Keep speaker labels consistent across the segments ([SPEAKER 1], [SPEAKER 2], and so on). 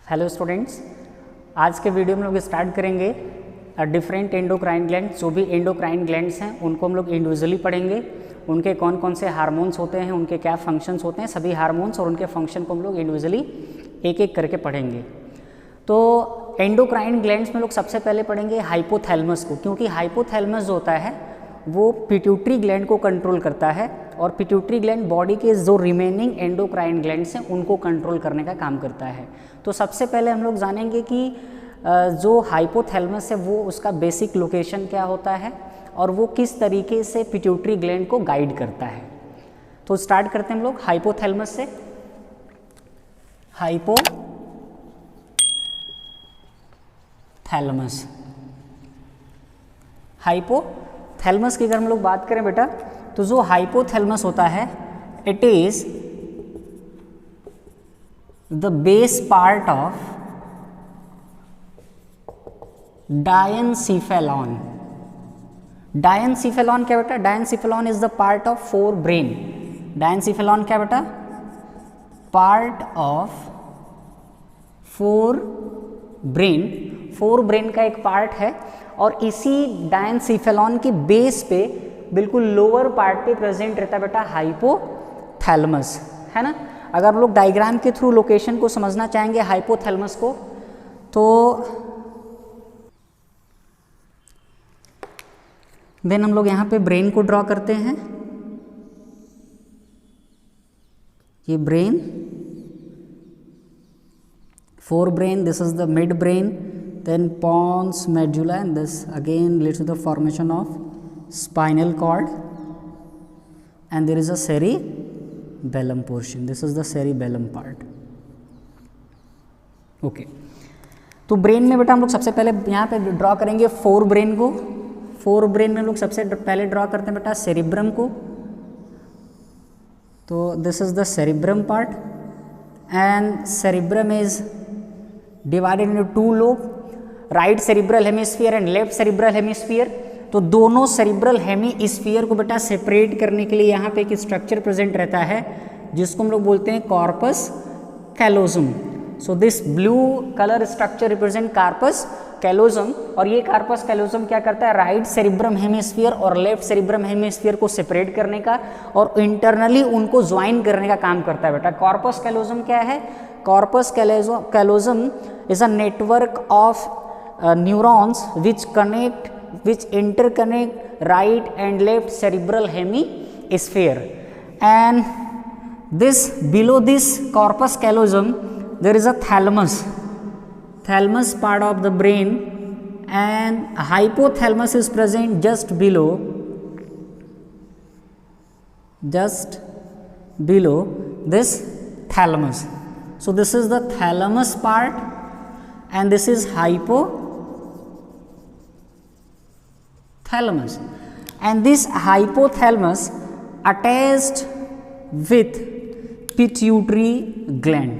[SPEAKER 1] Hello students, आज के video में लोग स्टार्ट करेंगे डिफरेंट एंडोक्राइन ग्लैंड। जो भी एंडोक्राइन ग्लैंड्स हैं उनको हम लोग इंडिविजुअली पढ़ेंगे। उनके कौन कौन से हार्मोन्स होते हैं, उनके क्या फंक्शंस होते हैं, सभी हार्मोन्स और उनके फंक्शन को हम लोग इंडिविजुअली एक एक करके पढ़ेंगे। तो एंडोक्राइन ग्लैंड्स में लोग सबसे पहले पढ़ेंगे हाइपोथैलेमस को, क्योंकि हाइपोथैलेमस जो होता है वो पिट्यूटरी ग्लैंड को कंट्रोल करता है और पिट्यूटरी ग्लैंड बॉडी के जो रिमेनिंग एंडोक्राइन ग्लैंड्स हैं उनको कंट्रोल करने का काम करता है। तो सबसे पहले हम लोग जानेंगे कि जो हाइपोथैलेमस है वो उसका बेसिक लोकेशन क्या होता है और वो किस तरीके से पिट्यूटरी ग्लैंड को गाइड करता है। तो स्टार्ट करते हैं हम लोग हाइपोथैलेमस से। हाइपोथैलेमस की अगर हम लोग बात करें बेटा, तो जो हाइपोथैलेमस होता है it is the base part of diencephalon. Diencephalon क्या बेटा? Diencephalon is the part of fore brain. Diencephalon क्या बेटा? Part of fore brain. Fore brain का एक पार्ट है और इसी डायनसीफेलॉन की बेस पे बिल्कुल लोअर पार्ट पे प्रेजेंट रहता है बेटा हाइपोथैलेमस, है ना। अगर हम लोग डायग्राम के थ्रू लोकेशन को समझना चाहेंगे हाइपोथैलेमस को, तो देन हम लोग यहाँ पे ब्रेन को ड्रॉ करते हैं। ये brain, fore brain, this is the mid brain, then pons medulla, and this again leads to the formation of spinal cord, and there is a cerebellum portion. This is the cerebellum part. Okay. तो brain में बेटा हम लोग सबसे पहले यहाँ पे draw करेंगे फोर ब्रेन को। फोर ब्रेन में हम लोग सबसे पहले ड्रॉ करते हैं बेटा सेरिब्रम को। तो this is the cerebrum part and cerebrum is divided into two lobe, right cerebral hemisphere and left cerebral hemisphere. तो दोनों सेरिब्रल हेमिस्फीयर को बेटा सेपरेट करने के लिए यहाँ पे एक स्ट्रक्चर प्रेजेंट रहता है जिसको हम लोग बोलते हैं corpus callosum. So this blue colour structure represent corpus callosum, और ये कार्पस कैलोजम क्या करता है? राइट सेरिब्रम हेमिस्फीयर और लेफ्ट सेरिब्रम हेमिस्फीयर को सेपरेट करने का और इंटरनली उनको ज्वाइन करने का काम करता है बेटा। कॉर्पस कैलोजम क्या है? Corpus callosum is a network of neurons which interconnect right and left cerebral hemisphere, and this below this corpus callosum there is a thalamus part of the brain, and hypothalamus is present just below this thalamus. So this is the thalamus part and this is hypothalamus, and this hypothalamus attached with pituitary gland.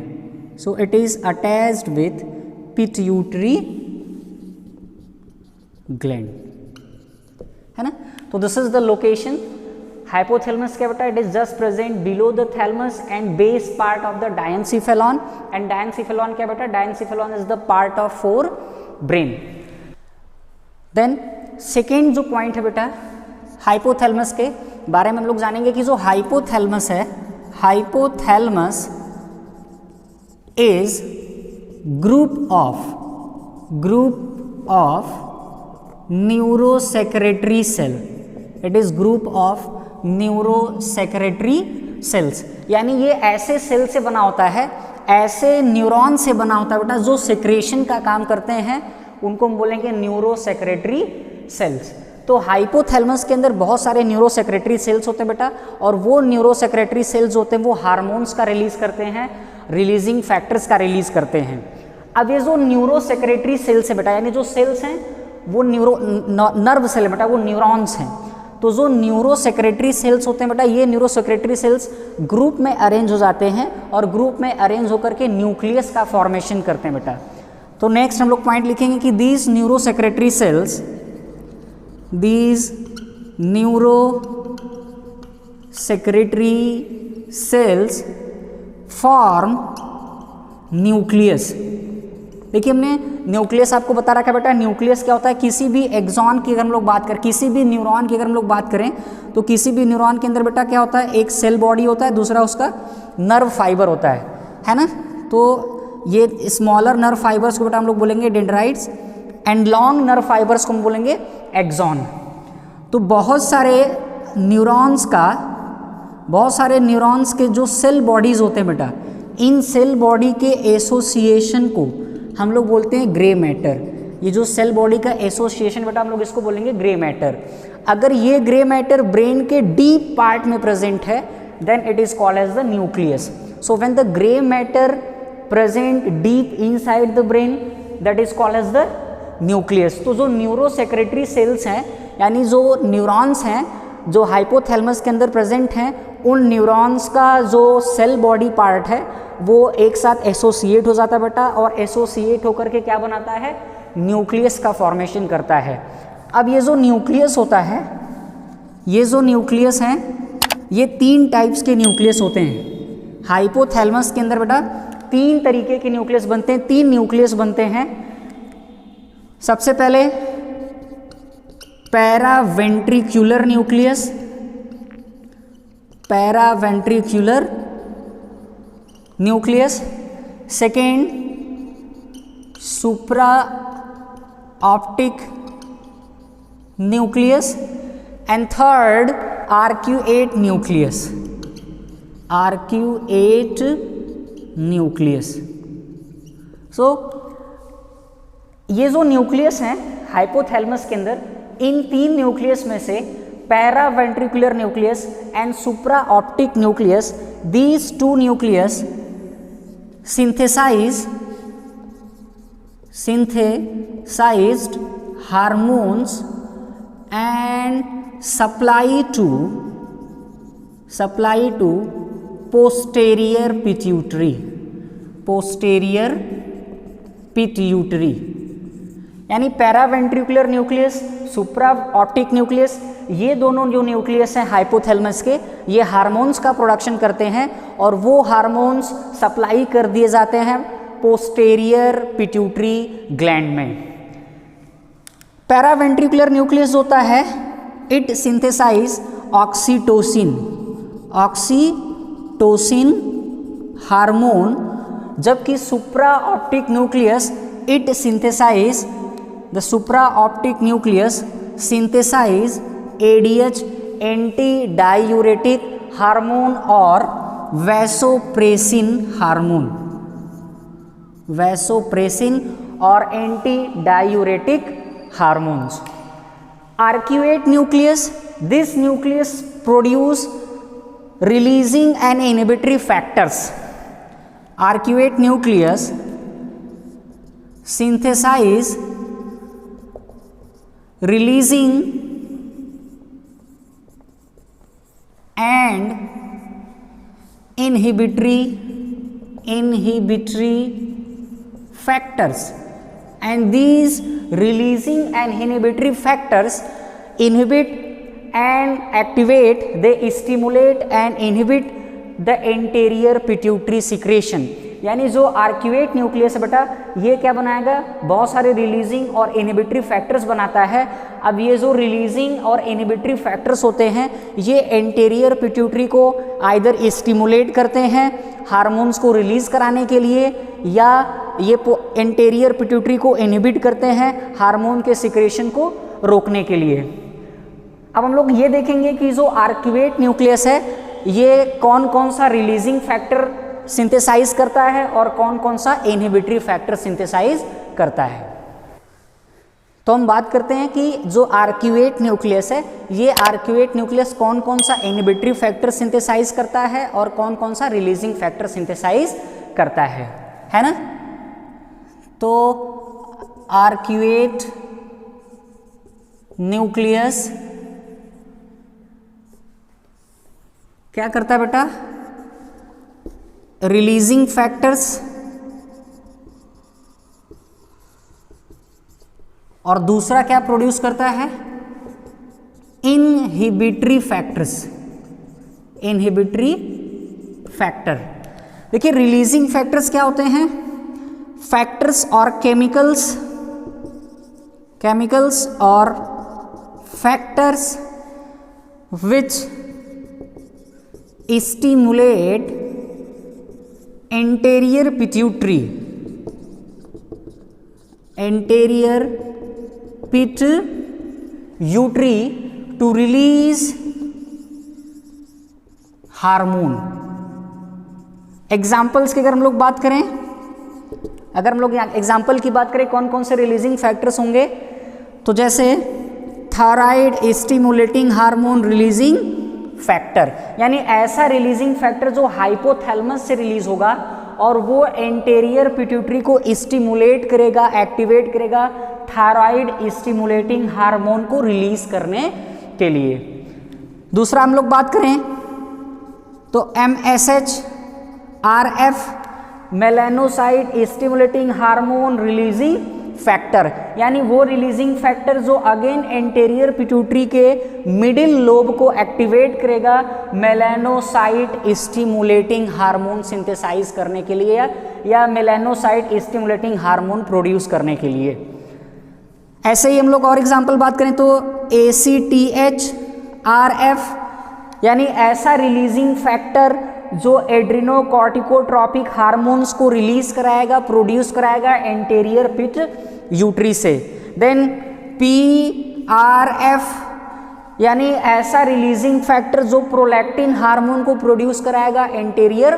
[SPEAKER 1] So it is attached with pituitary gland, है ना। तो this is the location. Hypothalamus क्या बेटा? It is just present below the thalamus and base part of the diencephalon, and diencephalon क्या बेटा? Diencephalon is the part of fore brain. Then second जो point है बेटा हाइपोथैलेमस के बारे में हम लोग जानेंगे कि जो हाइपोथैलेमस है, hypothalamus is group of neurosecretory cell. It is group of neurosecretory cells, यानी ये ऐसे सेल से बना होता है, ऐसे न्यूरॉन से बना होता है बेटा जो सेक्रेशन का काम करते हैं, उनको हम बोलेंगे न्यूरोसेक्रेटरी सेल्स। तो हाइपोथैलेमस के अंदर बहुत सारे न्यूरोसेक्रेटरी सेल्स होते हैं बेटा, और वो न्यूरोसेक्रेटरी सेल्स होते हैं वो हार्मोन्स का रिलीज करते हैं, रिलीजिंग फैक्टर्स का रिलीज करते हैं। अब ये जो न्यूरोसेक्रेटरी सेल्स है बेटा, यानी जो सेल्स हैं वो नर्व सेल बेटा, वो न्यूरॉन्स हैं। तो जो न्यूरोसेक्रेटरी सेल्स होते हैं बेटा, ये न्यूरोसेक्रेटरी सेल्स ग्रुप में अरेंज हो जाते हैं और ग्रुप में अरेंज होकर के न्यूक्लियस का फॉर्मेशन करते हैं बेटा। तो नेक्स्ट हम लोग पॉइंट लिखेंगे कि these neurosecretory cells, these neurosecretory cells form nucleus. देखिए हमने न्यूक्लियस आपको बता रखा है बेटा, न्यूक्लियस क्या होता है, किसी भी एक्सॉन की अगर हम लोग बात करें, किसी भी न्यूरॉन की अगर हम लोग बात करें तो किसी भी न्यूरॉन के अंदर बेटा क्या होता है, एक सेल बॉडी होता है, दूसरा उसका नर्व फाइबर होता है ना। तो ये स्मॉलर नर्व फाइबर्स को बेटा हम लोग बोलेंगे dendrites and long nerve fibres को हम बोलेंगे एक्सॉन। तो बहुत सारे न्यूरॉन्स के जो सेल बॉडीज होते हैं बेटा, इन सेल बॉडी के एसोसिएशन को हम लोग बोलते हैं ग्रे मैटर। ये जो सेल बॉडी का एसोसिएशन बेटा हम लोग इसको बोलेंगे ग्रे मैटर। अगर ये ग्रे मैटर ब्रेन के डीप पार्ट में प्रेजेंट है then it is called as the nucleus. So when the grey matter present deep inside the brain that is called as the nucleus. तो जो neurosecretory cells हैं, यानी जो neurons हैं जो हाइपोथैलेमस के अंदर प्रेजेंट हैं, उन न्यूरॉन्स का जो सेल बॉडी पार्ट है वो एक साथ एसोसिएट हो जाता है बेटा, और एसोसिएट होकर के क्या बनाता है, न्यूक्लियस का फॉर्मेशन करता है। अब ये जो न्यूक्लियस होता है, ये जो न्यूक्लियस हैं, ये 3 टाइप्स के न्यूक्लियस होते हैं। हाइपोथैलेमस के अंदर बेटा 3 तरीके के न्यूक्लियस बनते हैं, 3 न्यूक्लियस बनते हैं। सबसे पहले paraventricular nucleus, paraventricular nucleus. Second supra optic nucleus and third arcuate nucleus, arcuate nucleus. So ये जो न्यूक्लियस हैं हाइपोथैलेमस के अंदर, इन 3 न्यूक्लियस में से paraventricular nucleus and supra optic nucleus, these 2 nucleus synthesized hormones and supply to posterior pituitary। यानी paraventricular nucleus, supra optic nucleus, ये दोनों जो न्यूक्लियस हैं हाइपोथैलेमस के, ये हार्मोन्स का प्रोडक्शन करते हैं और वो हार्मोन्स सप्लाई कर दिए जाते हैं पोस्टेरियर पिट्यूटरी ग्लैंड में। पैरावेंट्रिकुलर न्यूक्लियस होता है, इट सिंथेसाइज ऑक्सीटोसिन हार्मोन, जबकि supra optic nucleus it synthesize the supra optic nucleus synthesize ADH anti diuretic hormone और वैसोप्रेसिन हार्मोन, वैसोप्रेसिन और anti diuretic hormones. Arcuate nucleus, this nucleus produce releasing and inhibitory factors. Arcuate nucleus synthesize releasing and inhibitory factors, and these releasing and inhibitory factors inhibit and activate, they stimulate and inhibit the anterior pituitary secretion। यानी जो arcuate nucleus है बेटा, ये क्या बनाएगा, बहुत सारे releasing और इनहिबिटरी फैक्टर्स बनाता है। अब ये जो रिलीजिंग और इनहिबिटरी फैक्टर्स होते हैं, ये एंटेरियर पिट्यूटरी को आइदर स्टिमुलेट करते हैं हार्मोन्स को रिलीज कराने के लिए, या ये एंटेरियर पिट्यूटरी को इनहिबिट करते हैं हार्मोन के सिक्रेशन को रोकने के लिए। अब हम लोग ये देखेंगे कि जो आर्क्यूएट न्यूक्लियस है, ये कौन कौन सा रिलीजिंग फैक्टर सिंथेसाइज करता है और कौन कौन सा इनहिबिटरी फैक्टर सिंथेसाइज करता है। तो हम बात करते हैं कि जो आर्क्यूएट न्यूक्लियस है, ये आर्क्यूएट न्यूक्लियस कौन कौन सा इनहिबिटरी फैक्टर सिंथेसाइज करता है और कौन कौन सा रिलीजिंग फैक्टर सिंथेसाइज करता है ना। तो आर्क्यूएट न्यूक्लियस क्या करता है बेटा, रिलीजिंग फैक्टर्स और दूसरा क्या प्रोड्यूस करता है, इनहिबिटरी फैक्टर्स, इनहिबिटरी फैक्टर। देखिए रिलीजिंग फैक्टर्स क्या होते हैं, फैक्टर्स और केमिकल्स और factors which stimulate anterior pituitary to release hormone. Examples की अगर हम लोग बात करें, एग्जाम्पल की बात करें कौन कौन से रिलीजिंग फैक्टर्स होंगे, तो जैसे thyroid stimulating hormone releasing factor, यानी ऐसा रिलीजिंग फैक्टर जो हाइपोथैलेमस से रिलीज होगा और वो एंटेरियर पिट्यूटरी को स्टिमुलेट करेगा, एक्टिवेट करेगा थायराइड स्टिमुलेटिंग हार्मोन को रिलीज करने के लिए। दूसरा हम लोग बात करें तो MSH RF melanocyte stimulating hormone releasing factor, यानी वो रिलीजिंग फैक्टर जो अगेन एंटेरियर पिट्यूटरी के मिडिल लोब को एक्टिवेट करेगा मेलानोसाइट स्टिमुलेटिंग हार्मोन सिंथेसाइज करने के लिए या मेलानोसाइट स्टिमुलेटिंग हार्मोन प्रोड्यूस करने के लिए। ऐसे ही हम लोग और एग्जांपल बात करें तो ACTH RF, यानी ऐसा रिलीजिंग फैक्टर जो एड्रिनोकॉर्टिकोट्रॉपिक हार्मोन्स को रिलीज कराएगा, प्रोड्यूस कराएगा एंटेरियर पिट्यूटरी से। देन PRF, यानी ऐसा रिलीजिंग फैक्टर जो प्रोलैक्टिन हार्मोन को प्रोड्यूस कराएगा एंटेरियर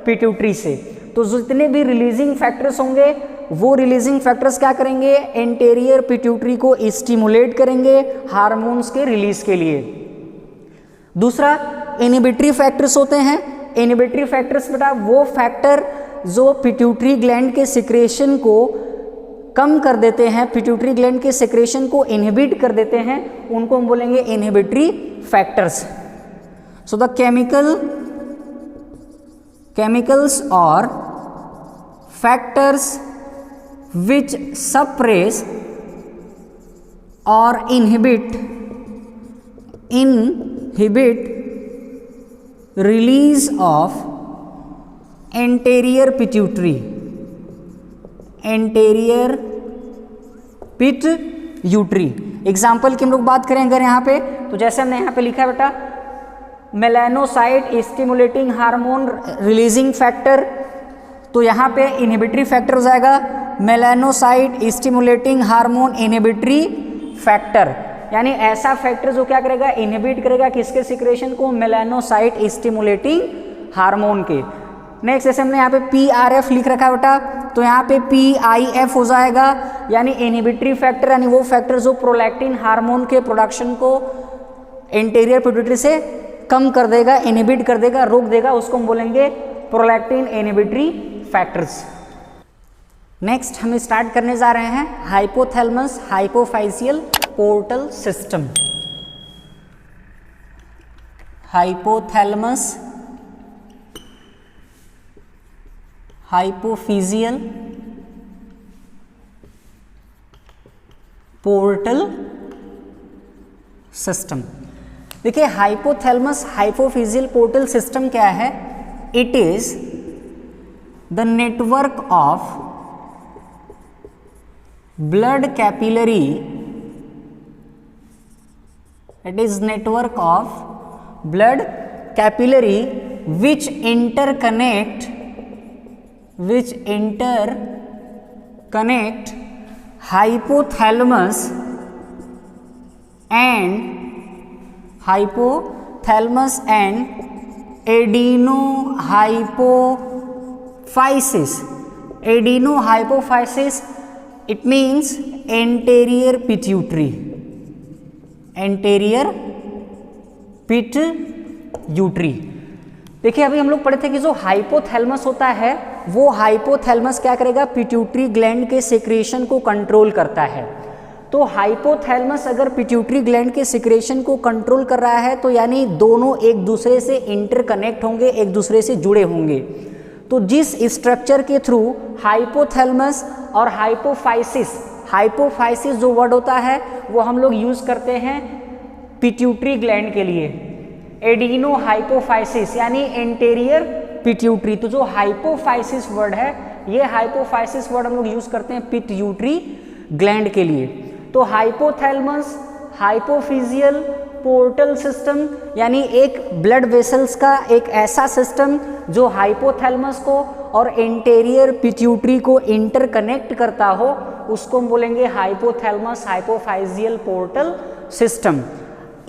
[SPEAKER 1] पिट्यूटरी से। तो जितने भी रिलीजिंग फैक्टर्स होंगे वो रिलीजिंग फैक्टर्स क्या करेंगे, एंटेरियर पिट्यूटरी को स्टिमुलेट करेंगे हार्मोन्स के रिलीज के लिए। दूसरा इनहिबिटरी फैक्टर्स होते हैं। इनहिबिटरी फैक्टर्स बेटा वो फैक्टर जो पिट्यूटरी ग्लैंड के सिक्रेशन को कम कर देते हैं, पिट्यूटरी ग्लैंड के सिक्रेशन को इनहिबिट कर देते हैं, उनको हम बोलेंगे inhibitory factors. So the chemicals or factors which suppress or inhibit release of anterior pituitary example की हम लोग बात करें अगर यहाँ पे, तो जैसे हमने यहाँ पे लिखा है बेटा melanocyte stimulating hormone releasing factor, तो यहाँ पे इनहिबिटरी फैक्टर हो जाएगा melanocyte stimulating hormone inhibitory factor, यानी ऐसा फैक्टर जो क्या करेगा, इनहिबिट करेगा किसके सिक्रेशन को, मेलानोसाइट स्टिमुलेटिंग हार्मोन के। नेक्स्ट जैसे हमने यहाँ पे PRF लिख रखा है बेटा, तो यहाँ पे PIF हो जाएगा, यानी इनहिबिटरी फैक्टर, यानी वो फैक्टर जो प्रोलैक्टिन हार्मोन के प्रोडक्शन को एंटेरियर पिट्यूटरी से कम कर देगा, इनहिबिट कर देगा, रोक देगा, उसको हम बोलेंगे प्रोलैक्टिन इनहिबिटरी फैक्टर्स। नेक्स्ट हम स्टार्ट करने जा रहे हैं hypothalamus hypophyseal portal system. Hypothalamus hypophyseal portal system. देखिए हाइपोथैलेमस हाइपोफिजियल पोर्टल सिस्टम क्या है, it is the network of blood capillary, it is network of blood capillary which interconnect hypothalamus and adenohypophysis. It means anterior pituitary. देखिए अभी हम लोग पढ़े थे कि जो हाइपोथैलेमस होता है वो हाइपोथैलेमस क्या करेगा, पिट्यूटरी ग्लैंड के सिक्रेशन को कंट्रोल करता है। तो हाइपोथैलेमस अगर पिट्यूटरी ग्लैंड के सिक्रेशन को कंट्रोल कर रहा है तो यानी दोनों एक दूसरे से इंटरकनेक्ट होंगे, एक दूसरे से जुड़े होंगे। तो जिस स्ट्रक्चर के थ्रू हाइपोथैलेमस और हाइपोफाइसिस जो वर्ड होता है वो हम लोग यूज करते हैं पिट्यूटरी ग्लैंड के लिए, एडिनोहाइपोफाइसिस यानी एंटेरियर पिट्यूटरी। तो जो हाइपोफाइसिस वर्ड है ये हाइपोफाइसिस वर्ड हम लोग यूज करते हैं पिट्यूटरी ग्लैंड के लिए। तो हाइपोथैलेमस, हाइपोफिजियल पोर्टल सिस्टम, यानी एक ब्लड वेसल्स का एक ऐसा सिस्टम जो हाइपोथैलेमस को और इंटीरियर पिट्यूटरी को इंटरकनेक्ट करता हो, उसको हम बोलेंगे हाइपोथैलेमस हाइपोफाइजियल पोर्टल सिस्टम।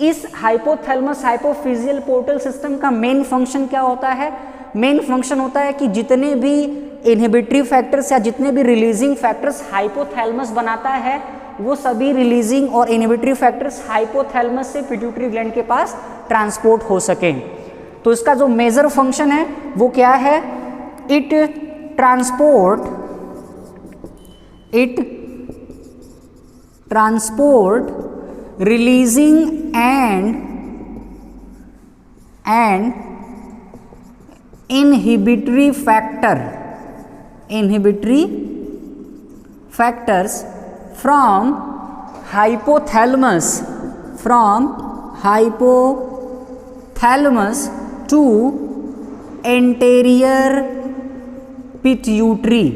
[SPEAKER 1] इस हाइपोथैलेमस हाइपोफिजियल पोर्टल सिस्टम का मेन फंक्शन क्या होता है? मेन फंक्शन होता है कि जितने भी इनहिबिटरी फैक्टर्स या जितने भी रिलीजिंग फैक्टर्स हाइपोथैलेमस बनाता है, वो सभी रिलीजिंग और इनहिबिटरी फैक्टर्स हाइपोथैलेमस से पिट्यूटरी ग्लैंड के पास ट्रांसपोर्ट हो सकें। तो इसका जो मेजर फंक्शन है वो क्या है? It transport releasing and inhibitory factors from hypothalamus to anterior pituitary,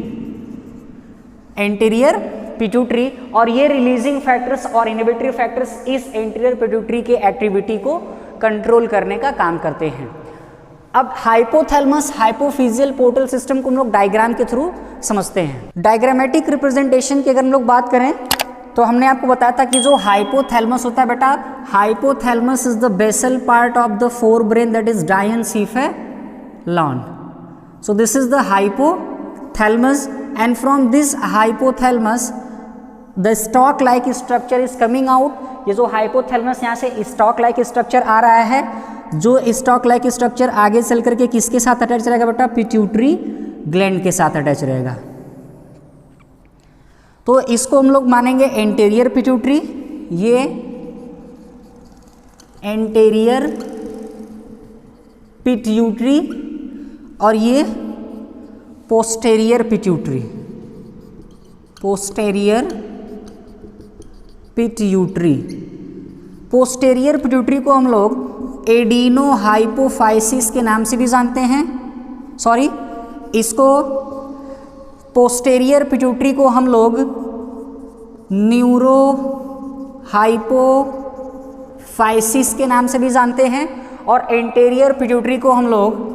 [SPEAKER 1] और ये रिलीजिंग फैक्टर्स और इनहिबिटरी फैक्टर्स इस एंटीरियर पिट्यूटरी के एक्टिविटी को कंट्रोल करने का काम करते हैं। अब हाइपोथैलेमस हाइपोफिजियल पोर्टल सिस्टम को हम लोग डायग्राम के थ्रू समझते हैं। डायग्रामेटिक रिप्रेजेंटेशन की अगर हम लोग बात करें तो हमने आपको बताया था कि जो हाइपोथैलेमस होता है बेटा, hypothalamus is the basal part of the fore brain that is diencephalon. So this is the hypothalamus and from this hypothalamus the stalk like structure is coming out. ये जो हाइपोथैलेमस यहाँ से स्टॉक लाइक स्ट्रक्चर आ रहा है, जो stock like structure आगे चल करके किसके साथ अटैच रहेगा बेटा? पिट्यूटरी ग्लैंड के साथ अटैच रहेगा। तो इसको हम लोग मानेंगे एंटीरियर पिट्यूटरी, ये एंटीरियर पिट्यूटरी, और ये पोस्टेरियर पिट्यूटरी, पोस्टेरियर पिट्यूटरी को हम लोग एडिनो हाइपोफाइसिस के नाम से भी जानते हैं। सॉरी, इसको पोस्टेरियर पिट्यूटरी को हम लोग न्यूरो हाइपोफाइसिस के नाम से भी जानते हैं, और एंटीरियर पिट्यूटरी को हम लोग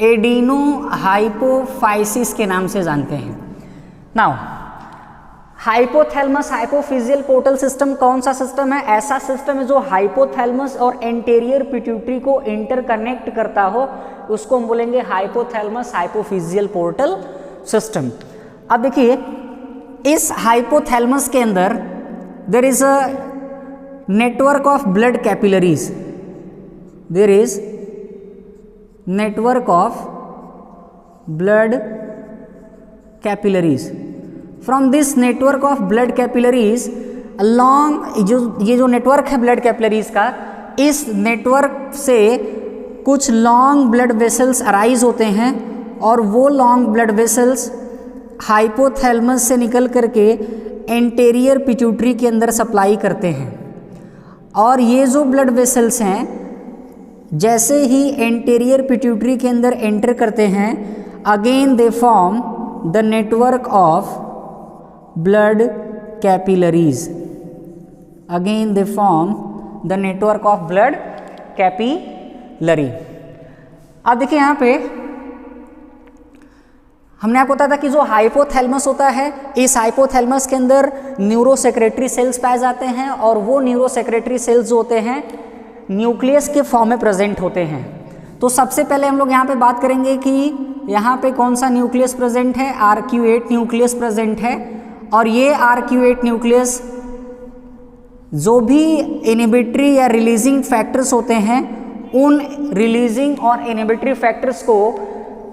[SPEAKER 1] एडिनो हाइपोफाइसिस के नाम से जानते हैं। Now hypothalamus hypophyseal portal system कौन सा सिस्टम है? ऐसा सिस्टम है जो हाइपोथैलेमस और एंटीरियर पिट्यूटरी को इंटरकनेक्ट करता हो, उसको हम बोलेंगे हाइपोथैलेमस हाइपोफिजियल पोर्टल सिस्टम। अब देखिए, इस हाइपोथैलेमस के अंदर there is a network of blood capillaries, there is network of blood capillaries. From this network of blood capillaries along, ये जो नेटवर्क है ब्लड कैपिलरीज का, इस नेटवर्क से कुछ लॉन्ग ब्लड वेसल्स अराइज होते हैं, और वो लॉन्ग ब्लड वेसल्स हाइपोथैलेमस से निकल करके एंटीरियर पिट्यूटरी के अंदर सप्लाई करते हैं। और ये जो ब्लड वेसल्स हैं, जैसे ही एंटीरियर पिट्यूटरी के अंदर एंटर करते हैं, again they form the network of blood capillaries, again they form the network of blood capillary। अब देखिए यहाँ पे हमने आपको बताया था कि जो हाइपोथैलेमस होता है, इस हाइपोथैलेमस के अंदर न्यूरोसेक्रेटरी सेल्स पाए जाते हैं, और वो न्यूरोसेक्रेटरी सेल्स जो होते हैं न्यूक्लियस के फॉर्म में प्रेजेंट होते हैं। तो सबसे पहले हम लोग यहाँ पे बात करेंगे कि यहाँ पे कौन सा न्यूक्लियस प्रेजेंट है? RQ8 न्यूक्लियस प्रेजेंट है, और ये RQ8 न्यूक्लियस जो भी इनहिबिटरी या रिलीजिंग फैक्टर्स होते हैं, उन रिलीजिंग और इनहिबिटरी फैक्टर्स को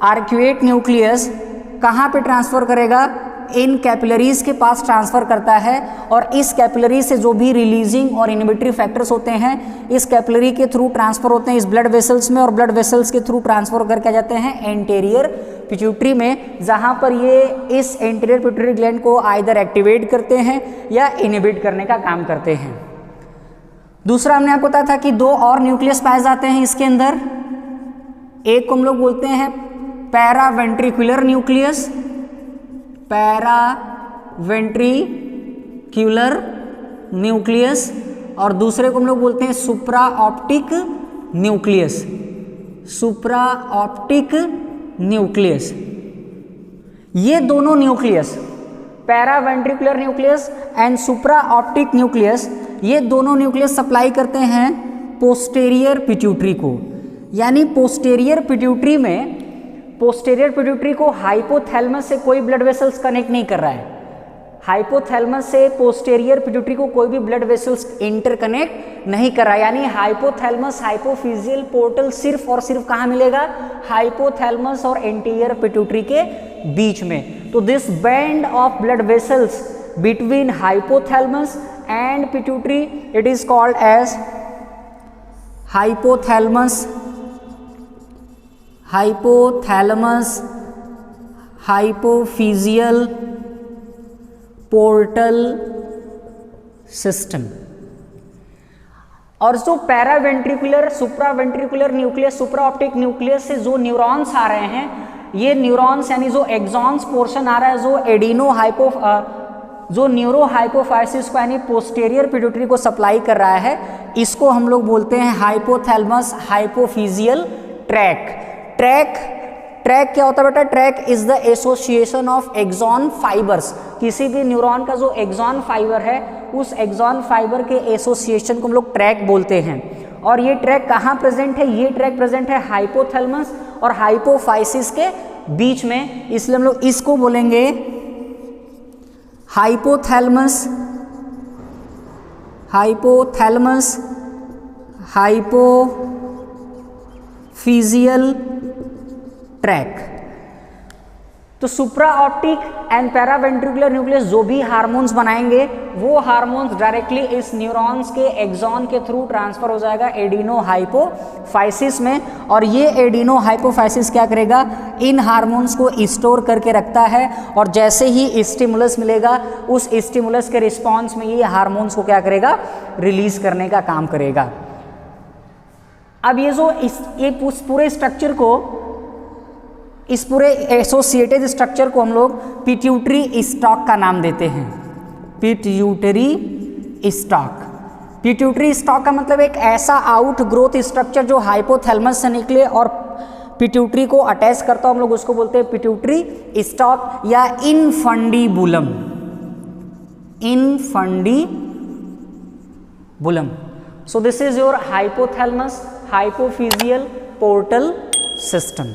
[SPEAKER 1] RQ8 न्यूक्लियस कहाँ पे ट्रांसफ़र करेगा? इन कैपिलरीज के पास ट्रांसफ़र करता है, और इस कैपिलरी से जो भी रिलीजिंग और इनहिबिटरी फैक्टर्स होते हैं, इस कैपिलरी के थ्रू ट्रांसफ़र होते हैं इस ब्लड वेसल्स में, और ब्लड वेसल्स के थ्रू ट्रांसफ़र करके आ जाते हैं एंटीरियर पिट्यूटरी में, जहाँ पर ये इस एंटीरियर पिट्यूटरी ग्लैंड को आइदर एक्टिवेट करते हैं या इनहिबिट करने का काम करते हैं। दूसरा हमने आपको बताया था कि दो और न्यूक्लियस पाए जाते हैं इसके अंदर। एक को हम लोग बोलते हैं पैरावेंट्रिकुलर न्यूक्लियस, पैरावेंट्रिकुलर न्यूक्लियस, और दूसरे को हम लोग बोलते हैं सुप्रा optic nucleus, supra optic nucleus. ये दोनों nucleus, paraventricular nucleus and supra optic nucleus, ये दोनों न्यूक्लियस सप्लाई करते हैं पोस्टेरियर पिट्यूटरी को। यानी पोस्टेरियर पिट्यूटरी में, पोस्टेरियर पिट्यूटरी को हाइपोथैलेमस से कोई ब्लड वेसल्स कनेक्ट नहीं कर रहा है, हाइपोथैलेमस से पोस्टेरियर पिट्यूटरी को कोई भी ब्लड वेसल्स इंटरकनेक्ट नहीं कर रहा है। यानी हाइपोथैलेमस हाइपोफिजियल पोर्टल सिर्फ और सिर्फ कहाँ मिलेगा, हाइपोथैलेमस और एंटीरियर पिट्यूटरी के बीच में। तो this band of blood vessels between hypothalamus and pituitary, it is called as hypothalamus hypophyseal portal system. और जो paraventricular supraventricular nucleus, supra optic nucleus से जो न्यूरॉन्स आ रहे हैं, ये न्यूरॉन्स यानी जो एक्सॉन्स पोर्शन आ रहा है, जो जो न्यूरो हाइपोफाइसिस को यानी पोस्टेरियर पिट्यूटरी को सप्लाई कर रहा है, इसको हम लोग बोलते हैं हाइपोथैलेमस हाइपोफिजियल ट्रैक। ट्रैक क्या होता है बेटा? Tract is the association of axon fibres. किसी भी न्यूरॉन का जो एक्सॉन फाइबर है, उस एक्सॉन फाइबर के एसोसिएशन को हम लोग ट्रैक बोलते हैं। और ये ट्रैक कहाँ प्रेजेंट है? ये ट्रैक प्रेजेंट है हाइपोथैलेमस और हाइपोफाइसिस के बीच में, इसलिए हम लोग इसको बोलेंगे हाइपोथैलेमस हाइपोफिजियल ट्रैक। तो supra optic and paraventricular nucleus जो भी हार्मोन्स बनाएंगे, वो हार्मोन्स डायरेक्टली इस न्यूरॉन्स के एक्सॉन के थ्रू ट्रांसफर हो जाएगा एडिनो हाइपोफाइसिस में। और ये एडिनो हाइपोफाइसिस क्या करेगा? इन हार्मोन्स को स्टोर करके रखता है, और जैसे ही स्टिमुलस मिलेगा, उस स्टिमुलस के रिस्पॉन्स में ये हार्मोन्स को क्या करेगा? रिलीज करने का काम करेगा। अब ये जो ये पूरे स्ट्रक्चर को, इस पूरे एसोसिएटेड स्ट्रक्चर को हम लोग पिट्यूटरी स्टॉक का नाम देते हैं। Pituitary stock. पिट्यूटरी स्टॉक का मतलब एक ऐसा आउट ग्रोथ स्ट्रक्चर जो हाइपोथैलेमस से निकले और पिट्यूटरी को अटैच करता हो, हम लोग उसको बोलते हैं पिट्यूटरी स्टॉक या infundibulum. Infundibulum. So this is your hypothalamus hypophyseal portal system.